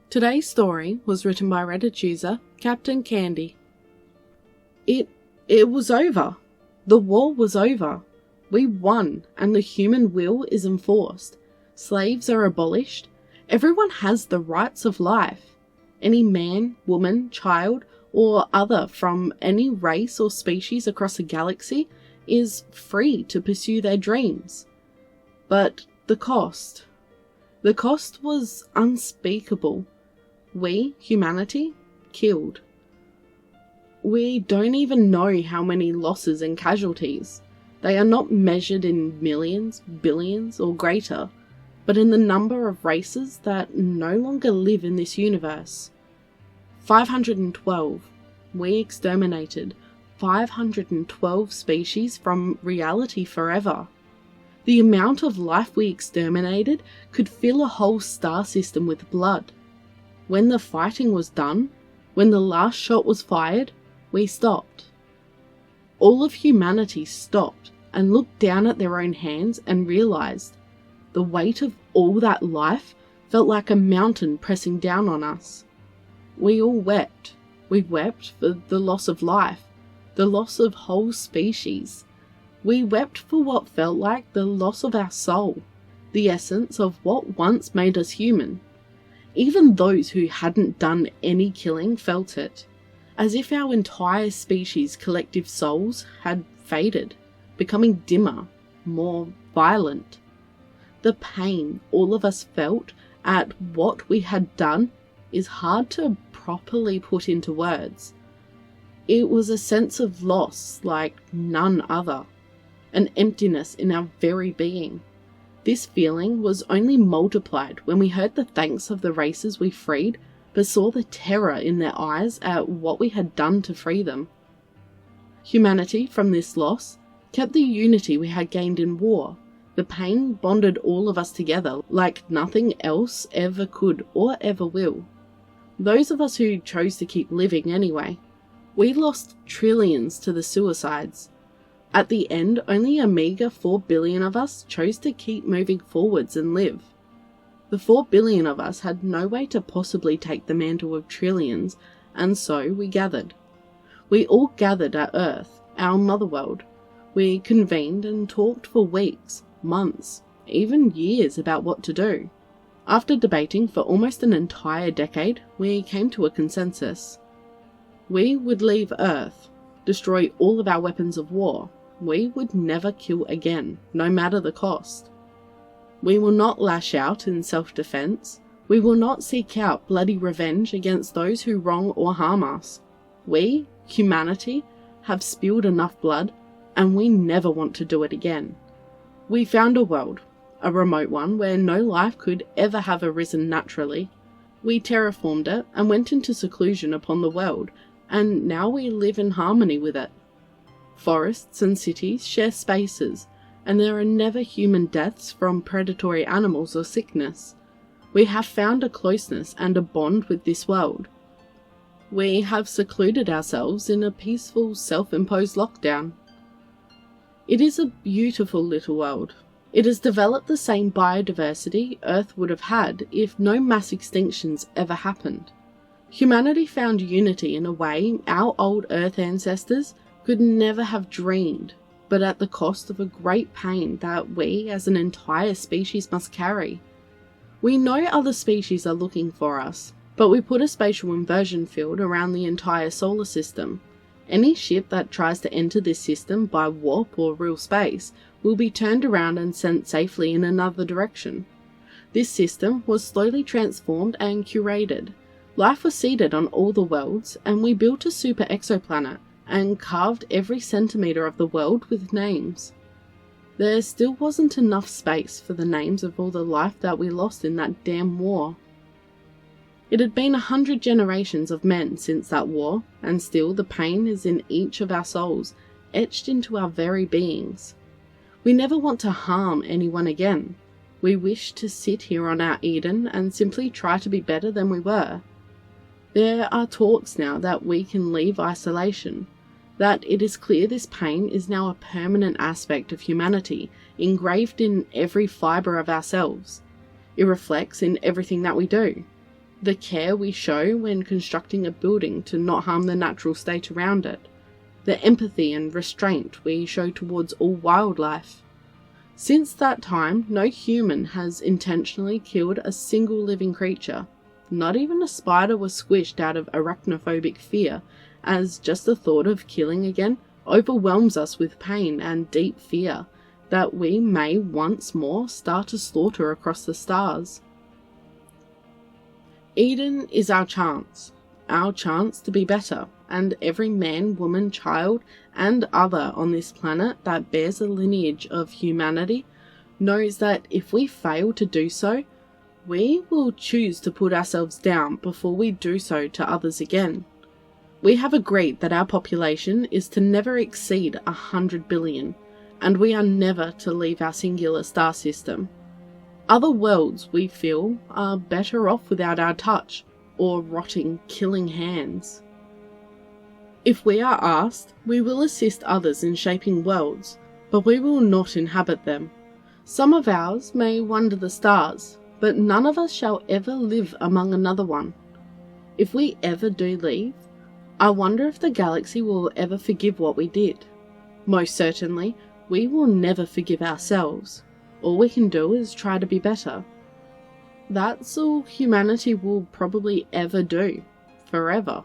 Today's story was written by Reddit user Captain Candy. It was over. The war was over. We won, and the human will is enforced. Slaves are abolished. Everyone has the rights of life. Any man, woman, child, or other from any race or species across the galaxy is free to pursue their dreams. But the cost was unspeakable. We, humanity, killed. We don't even know how many losses and casualties. They are not measured in millions, billions, or greater, but in the number of races that no longer live in this universe. 512. We exterminated 512 species from reality forever. The amount of life we exterminated could fill a whole star system with blood. When the fighting was done, when the last shot was fired, we stopped. All of humanity stopped and looked down at their own hands and realized the weight of all that life felt like a mountain pressing down on us. We all wept. We wept for the loss of life, the loss of whole species. We wept for what felt like the loss of our soul, the essence of what once made us human. Even those who hadn't done any killing felt it, as if our entire species' collective souls had faded, becoming dimmer, more violent. The pain all of us felt at what we had done is hard to properly put into words. It was a sense of loss like none other, an emptiness in our very being. This feeling was only multiplied when we heard the thanks of the races we freed, but saw the terror in their eyes at what we had done to free them. Humanity, from this loss, kept the unity we had gained in war. The pain bonded all of us together like nothing else ever could or ever will. Those of us who chose to keep living anyway. We lost trillions to the suicides. At the end, only a meager 4 billion of us chose to keep moving forwards and live. The 4 billion of us had no way to possibly take the mantle of trillions, and so we gathered. We all gathered at Earth, our mother world. We convened and talked for weeks, months, even years about what to do. After debating for almost an entire decade, we came to a consensus. We would leave Earth, destroy all of our weapons of war. We would never kill again, no matter the cost. We will not lash out in self-defense. We will not seek out bloody revenge against those who wrong or harm us. We, humanity, have spilled enough blood, and we never want to do it again. We found a world, a remote one where no life could ever have arisen naturally. We terraformed it and went into seclusion upon the world, and now we live in harmony with it. Forests and cities share spaces, and there are never human deaths from predatory animals or sickness. We have found a closeness and a bond with this world. We have secluded ourselves in a peaceful, self-imposed lockdown. It is a beautiful little world. It has developed the same biodiversity Earth would have had if no mass extinctions ever happened. Humanity found unity in a way our old Earth ancestors could never have dreamed, but at the cost of a great pain that we as an entire species must carry. We know other species are looking for us, but we put a spatial inversion field around the entire solar system. Any ship that tries to enter this system by warp or real space will be turned around and sent safely in another direction. This system was slowly transformed and curated. Life was seeded on all the worlds, and we built a super exoplanet and carved every centimetre of the world with names. There still wasn't enough space for the names of all the life that we lost in that damn war. It had been 100 generations of men since that war, and still the pain is in each of our souls, etched into our very beings. We never want to harm anyone again. We wish to sit here on our Eden and simply try to be better than we were. There are talks now that we can leave isolation, that it is clear this pain is now a permanent aspect of humanity, engraved in every fibre of ourselves. It reflects in everything that we do. The care we show when constructing a building to not harm the natural state around it. The empathy and restraint we show towards all wildlife. Since that time, no human has intentionally killed a single living creature. Not even a spider was squished out of arachnophobic fear, as just the thought of killing again overwhelms us with pain and deep fear that we may once more start to slaughter across the stars. Eden is our chance to be better, and every man, woman, child, and other on this planet that bears a lineage of humanity knows that if we fail to do so, we will choose to put ourselves down before we do so to others again. We have agreed that our population is to never exceed 100 billion, and we are never to leave our singular star system. Other worlds, we feel, are better off without our touch, or rotting, killing hands. If we are asked, we will assist others in shaping worlds, but we will not inhabit them. Some of ours may wander the stars, but none of us shall ever live among another one. If we ever do leave, I wonder if the galaxy will ever forgive what we did. Most certainly, we will never forgive ourselves. All we can do is try to be better. That's all humanity will probably ever do, forever.